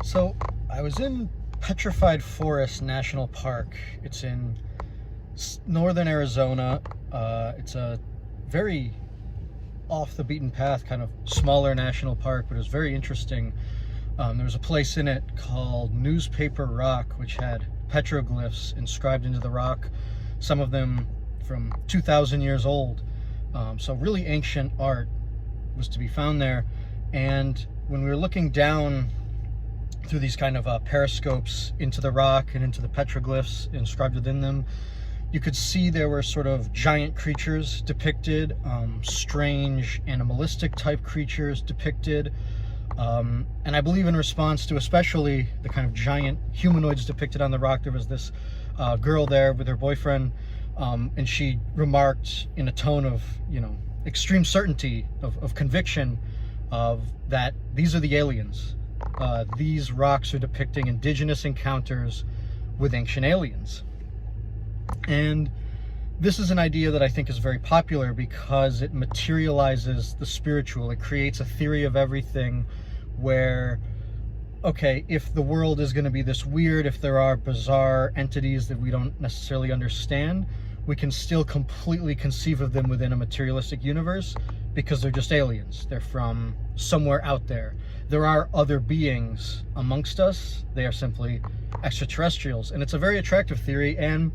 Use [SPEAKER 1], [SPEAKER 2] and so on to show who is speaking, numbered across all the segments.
[SPEAKER 1] So I was in Petrified Forest National Park. It's in northern Arizona. It's a very off the beaten path, kind of smaller national park, but it was very interesting. There was a place in it called Newspaper Rock, which had petroglyphs inscribed into the rock, some of them from 2,000 years old. So really ancient art was to be found there. And when we were looking down through these kind of periscopes into the rock and into the petroglyphs inscribed within them, you could see there were sort of giant creatures depicted, strange animalistic type creatures depicted. And I believe in response to especially the kind of giant humanoids depicted on the rock, there was this girl there with her boyfriend, and she remarked in a tone of, extreme certainty, of conviction, of that these are the aliens. These rocks are depicting indigenous encounters with ancient aliens. And this is an idea that I think is very popular because it materializes the spiritual. It creates a theory of everything where, okay, if the world is going to be this weird, if there are bizarre entities that we don't necessarily understand, we can still completely conceive of them within a materialistic universe because they're just aliens. They're from somewhere out there. There are other beings amongst us. They are simply extraterrestrials. And it's a very attractive theory. And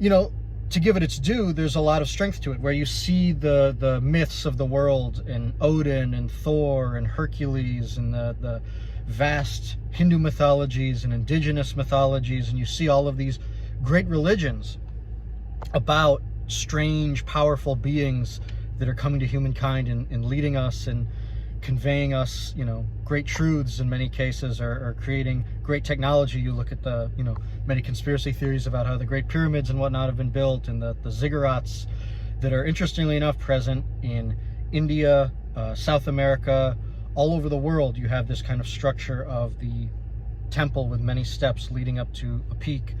[SPEAKER 1] to give it its due, there's a lot of strength to it, where you see the myths of the world and Odin and Thor and Hercules and the vast Hindu mythologies and indigenous mythologies, and you see all of these great religions about strange, powerful beings that are coming to humankind and leading us and conveying us, great truths in many cases, or creating great technology. You look at the, many conspiracy theories about how the Great Pyramids and whatnot have been built, and the Ziggurats that are, interestingly enough, present in India, South America, all over the world. You have this kind of structure of the temple with many steps leading up to a peak.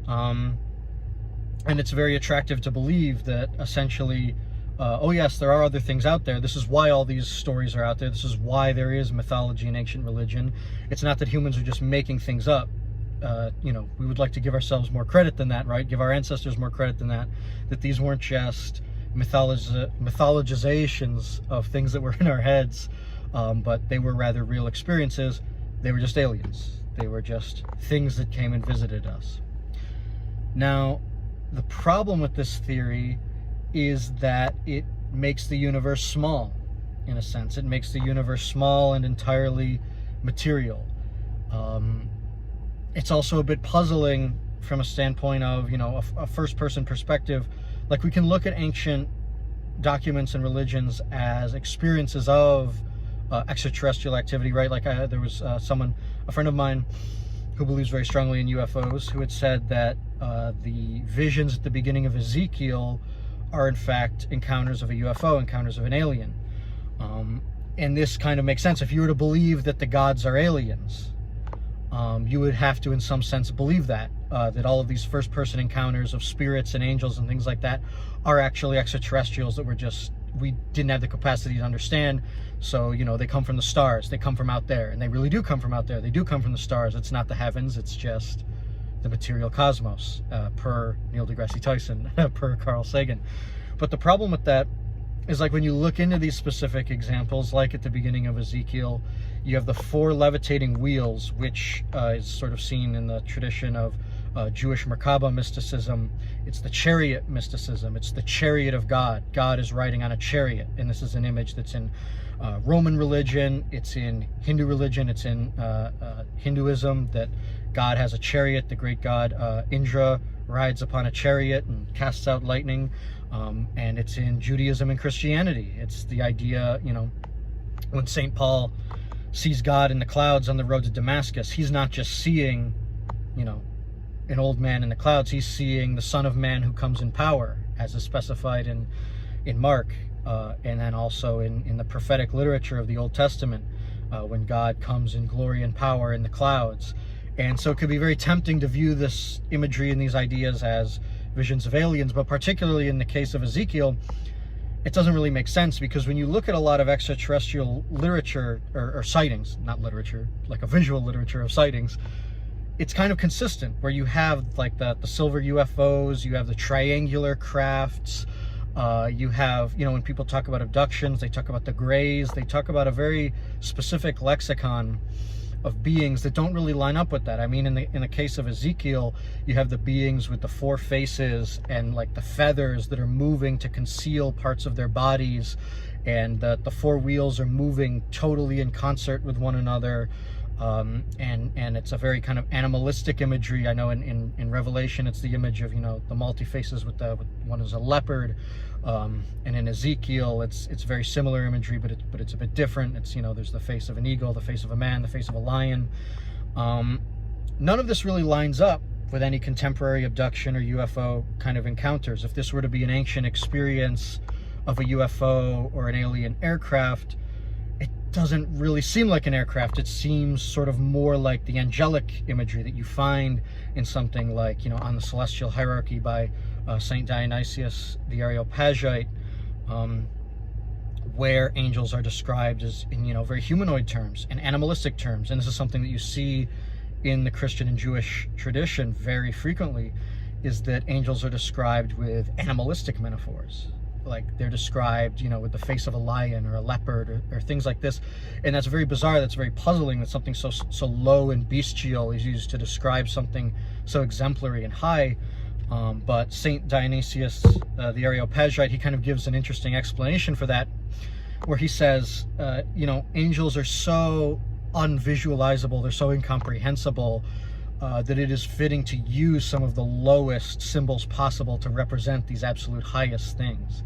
[SPEAKER 1] And it's very attractive to believe that essentially, oh yes, there are other things out there. This is why all these stories are out there. This is why there is mythology and ancient religion. It's not that humans are just making things up. We would like to give ourselves more credit than that, right? Give our ancestors more credit than that these weren't just mythologizations of things that were in our heads, but they were rather real experiences. They were just aliens. They were just things that came and visited us. Now, the problem with this theory is that it makes the universe small, in a sense. It makes the universe small and entirely material. It's also a bit puzzling from a standpoint of, a first-person perspective. Like, we can look at ancient documents and religions as experiences of extraterrestrial activity, right? Like, there was a friend of mine who believes very strongly in UFOs, who had said that the visions at the beginning of Ezekiel are in fact encounters of a UFO, encounters of an alien. And this kind of makes sense. If you were to believe that the gods are aliens, you would have to, in some sense, believe that all of these first-person encounters of spirits and angels and things like that are actually extraterrestrials that we didn't have the capacity to understand. So, they come from the stars. They come from out there, and they really do come from out there. They do come from the stars. It's not the heavens. It's just the material cosmos, per Neil deGrasse Tyson, per Carl Sagan. But the problem with that is, like, when you look into these specific examples, like at the beginning of Ezekiel, you have the 4 levitating wheels, which is sort of seen in the tradition of Jewish Merkaba mysticism. It's the chariot mysticism. It's the chariot of God. God is riding on a chariot, and this is an image that's in Roman religion, it's in Hindu religion, it's in Hinduism, that God has a chariot. The great god Indra rides upon a chariot and casts out lightning. And it's in Judaism and Christianity. It's the idea, when St. Paul sees God in the clouds on the road to Damascus, he's not just seeing, an old man in the clouds. He's seeing the Son of Man who comes in power, as is specified in Mark, and then also in the prophetic literature of the Old Testament, when God comes in glory and power in the clouds. And so it could be very tempting to view this imagery and these ideas as visions of aliens, but particularly in the case of Ezekiel, it doesn't really make sense, because when you look at a lot of extraterrestrial literature, or sightings, not literature, like a visual literature of sightings, it's kind of consistent, where you have like the silver UFOs, you have the triangular crafts, you have, when people talk about abductions, they talk about the grays, they talk about a very specific lexicon of beings that don't really line up with that. I mean, in the case of Ezekiel, you have the beings with the 4 faces and like the feathers that are moving to conceal parts of their bodies, and the 4 wheels are moving totally in concert with one another. And it's a very kind of animalistic imagery. I know in Revelation it's the image of, the multi-faces with one is a leopard, and in Ezekiel it's very similar imagery, but it's a bit different. It's, there's the face of an eagle, the face of a man, the face of a lion. None of this really lines up with any contemporary abduction or UFO kind of encounters. If this were to be an ancient experience of a UFO or an alien aircraft, doesn't really seem like an aircraft. It seems sort of more like the angelic imagery that you find in something like, on the Celestial Hierarchy by Saint Dionysius the Areopagite, where angels are described as in, very humanoid terms and animalistic terms. And this is something that you see in the Christian and Jewish tradition very frequently, is that angels are described with animalistic metaphors. Like they're described, with the face of a lion or a leopard or things like this. And that's very bizarre. That's very puzzling that something so low and bestial is used to describe something so exemplary and high. But Saint Dionysius the Areopagite, he kind of gives an interesting explanation for that, where he says, angels are so unvisualizable, they're so incomprehensible, that it is fitting to use some of the lowest symbols possible to represent these absolute highest things.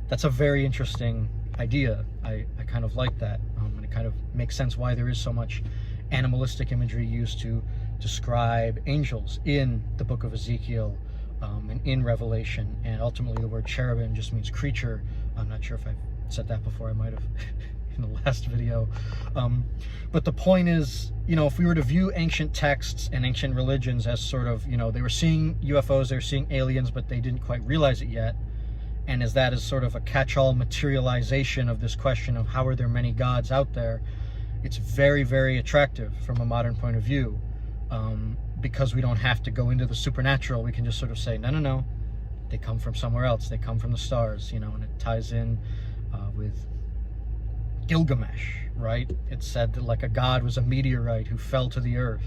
[SPEAKER 1] That's a very interesting idea. I kind of like that, and it kind of makes sense why there is so much animalistic imagery used to describe angels in the book of Ezekiel, and in Revelation. And ultimately the word cherubim just means creature. I'm not sure if I've said that before, I might have in the last video. But the point is, if we were to view ancient texts and ancient religions as sort of, they were seeing UFOs, they were seeing aliens, but they didn't quite realize it yet. And as that is sort of a catch-all materialization of this question of how are there many gods out there, it's very, very attractive from a modern point of view, because we don't have to go into the supernatural. We can just sort of say, no, they come from somewhere else. They come from the stars, and it ties in with Gilgamesh, right? It's said that like a god was a meteorite who fell to the earth.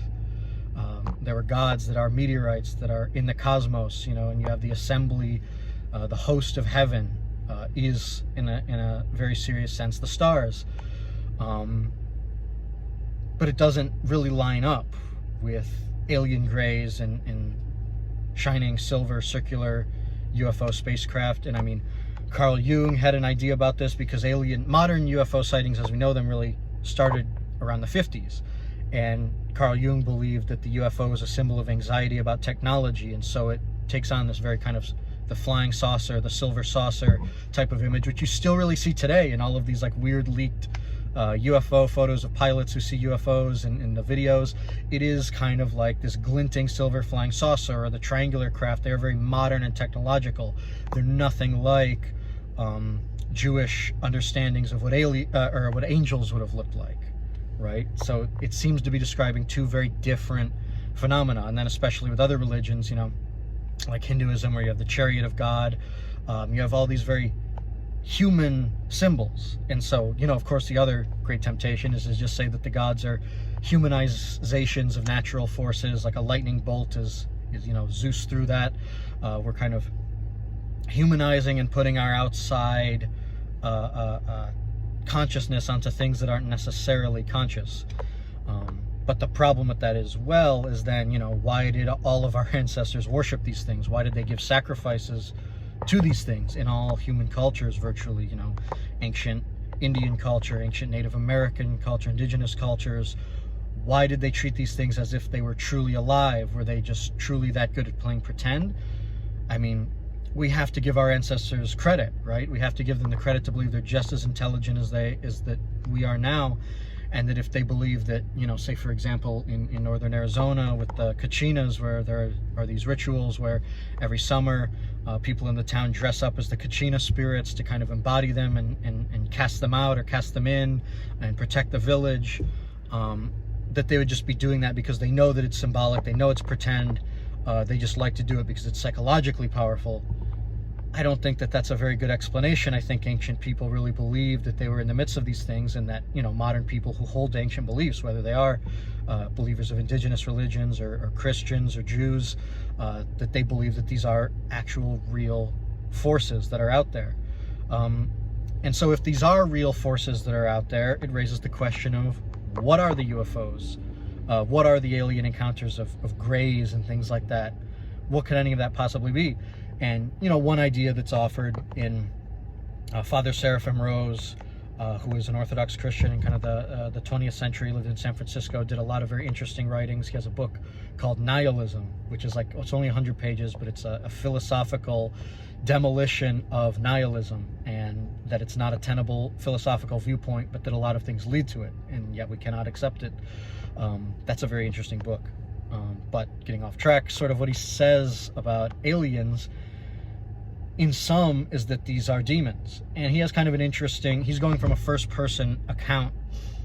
[SPEAKER 1] There were gods that are meteorites that are in the cosmos, and you have the assembly, the host of heaven is in a very serious sense the stars. But it doesn't really line up with alien grays and shining silver circular UFO spacecraft. And I mean, Carl Jung had an idea about this, because modern UFO sightings as we know them really started around the 50s. And Carl Jung believed that the UFO was a symbol of anxiety about technology, and so it takes on this very kind of the flying saucer, the silver saucer type of image, which you still really see today in all of these like weird leaked UFO photos of pilots who see UFOs in the videos. It is kind of like this glinting silver flying saucer, or the triangular craft. They're very modern and technological. They're nothing like Jewish understandings of what what angels would have looked like, right? So it seems to be describing two very different phenomena. And then especially with other religions, like Hinduism, where you have the chariot of God, you have all these very human symbols. And so, of course, the other great temptation is to just say that the gods are humanizations of natural forces, like a lightning bolt is Zeus through that. We're kind of humanizing and putting our outside consciousness onto things that aren't necessarily conscious. But the problem with that as well is then, why did all of our ancestors worship these things? Why did they give sacrifices to these things in all human cultures virtually? Ancient Indian culture, ancient Native American culture, indigenous cultures. Why did they treat these things as if they were truly alive? Were they just truly that good at playing pretend? I mean, we have to give our ancestors credit, right? We have to give them the credit to believe they're just as intelligent as that we are now. and that if they believe that, say for example in northern Arizona with the Kachinas, where there are these rituals where every summer people in the town dress up as the Kachina spirits to kind of embody them and cast them out or cast them in and protect the village, that they would just be doing that because they know that it's symbolic, they know it's pretend, they just like to do it because it's psychologically powerful. I don't think that that's a very good explanation. I think ancient people really believed that they were in the midst of these things, and that, modern people who hold ancient beliefs, whether they are believers of indigenous religions or Christians or Jews, that they believe that these are actual real forces that are out there. And so if these are real forces that are out there, it raises the question of, what are the UFOs? What are the alien encounters of grays and things like that? What could any of that possibly be? And, one idea that's offered in Father Seraphim Rose, who is an Orthodox Christian in kind of the 20th century, lived in San Francisco, did a lot of very interesting writings. He has a book called Nihilism, which is it's only 100 pages, but it's a philosophical demolition of nihilism, and that it's not a tenable philosophical viewpoint, but that a lot of things lead to it, and yet we cannot accept it. That's a very interesting book. But getting off track, sort of what he says about aliens in some is that these are demons. And he has kind of an interesting, he's going from a first-person account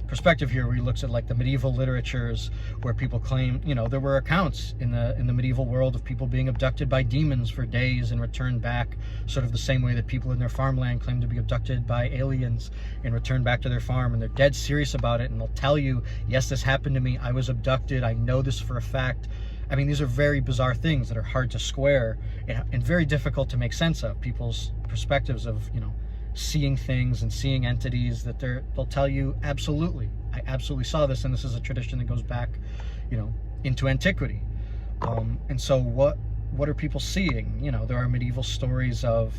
[SPEAKER 1] perspective here, where he looks at the medieval literatures where people claim, there were accounts in the medieval world of people being abducted by demons for days and returned back, sort of the same way that people in their farmland claim to be abducted by aliens and returned back to their farm, and they're dead serious about it, and they'll tell you, yes, this happened to me, I was abducted, I know this for a fact. I mean, these are very bizarre things that are hard to square and very difficult to make sense of. People's perspectives of, seeing things and seeing entities, that they'll tell you, absolutely, I absolutely saw this, and this is a tradition that goes back, into antiquity. And so what are people seeing? There are medieval stories of,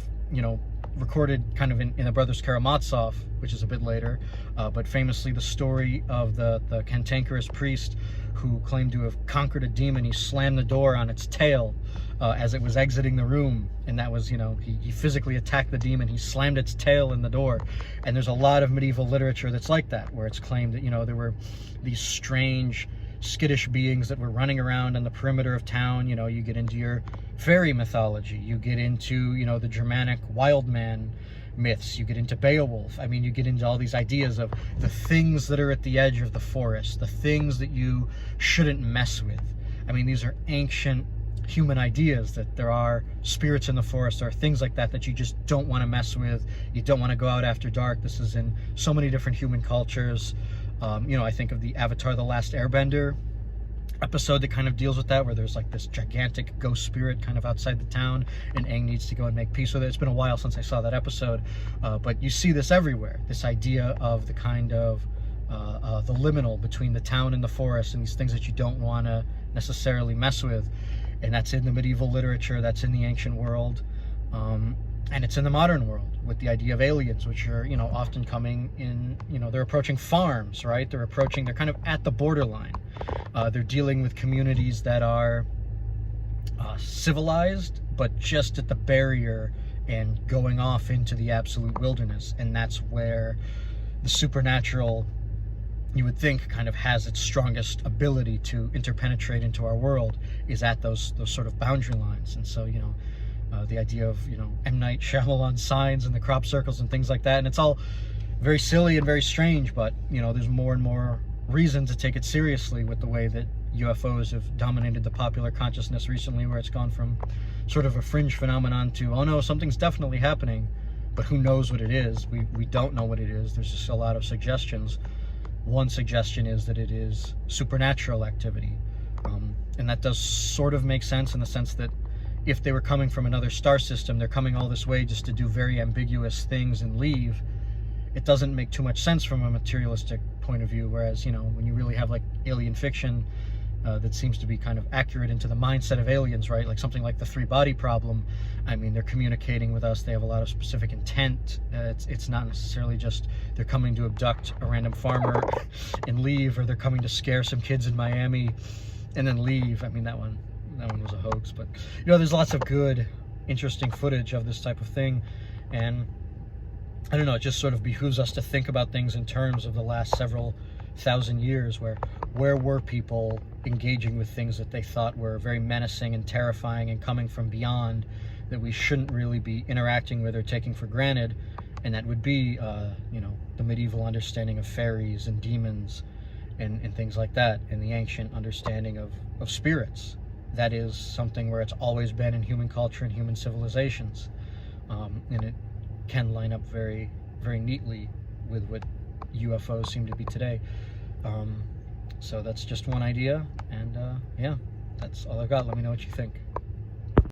[SPEAKER 1] recorded kind of in the Brothers Karamazov, which is a bit later, but famously the story of the cantankerous priest who claimed to have conquered a demon. He slammed the door on its tail as it was exiting the room, and that was, he physically attacked the demon, he slammed its tail in the door. And there's a lot of medieval literature that's like that, where it's claimed that, there were these strange, skittish beings that were running around on the perimeter of town. You get into your fairy mythology, you get into, the Germanic wild man myths, you get into Beowulf. I mean, you get into all these ideas of the things that are at the edge of the forest, the things that you shouldn't mess with. I mean, these are ancient human ideas, that there are spirits in the forest, there are things like that you just don't want to mess with, you don't want to go out after dark. This is in so many different human cultures. I think of the Avatar: The Last Airbender episode that kind of deals with that, where there's this gigantic ghost spirit kind of outside the town, and Aang needs to go and make peace with it. It's been a while since I saw that episode, but you see this everywhere, this idea of the kind of the liminal between the town and the forest, and these things that you don't want to necessarily mess with. And that's in the medieval literature, that's in the ancient world, and it's in the modern world with the idea of aliens, which are, often coming in, they're approaching farms, right? They're kind of at the borderline. They're dealing with communities that are civilized, but just at the barrier and going off into the absolute wilderness. And that's where the supernatural, you would think, kind of has its strongest ability to interpenetrate into our world, is at those sort of boundary lines. And so, the idea of, M. Night Shyamalan signs and the crop circles and things like that, and it's all very silly and very strange, but, there's more and more reason to take it seriously with the way that UFOs have dominated the popular consciousness recently, where it's gone from sort of a fringe phenomenon to, oh no, something's definitely happening, but who knows what it is? We don't know what it is. There's just a lot of suggestions. One suggestion is that it is supernatural activity, and that does sort of make sense, in the sense that if they were coming from another star system, they're coming all this way just to do very ambiguous things and leave. It doesn't make too much sense from a materialistic point of view, whereas, when you really have alien fiction that seems to be kind of accurate into the mindset of aliens, right? Like something like the three-body problem. I mean, they're communicating with us, they have a lot of specific intent. It's not necessarily just they're coming to abduct a random farmer and leave, or they're coming to scare some kids in Miami and then leave. I mean, that one was a hoax, but there's lots of good, interesting footage of this type of thing, and I don't know, it just sort of behooves us to think about things in terms of the last several 1,000 years, where were people engaging with things that they thought were very menacing and terrifying and coming from beyond, that we shouldn't really be interacting with or taking for granted. And that would be, you know, the medieval understanding of fairies and demons and things like that, and the ancient understanding of spirits. That is something where it's always been in human culture and human civilizations. And it can line up very, very neatly with what UFOs seem to be today. So that's just one idea, and yeah, that's all I've got. Let me know what you think.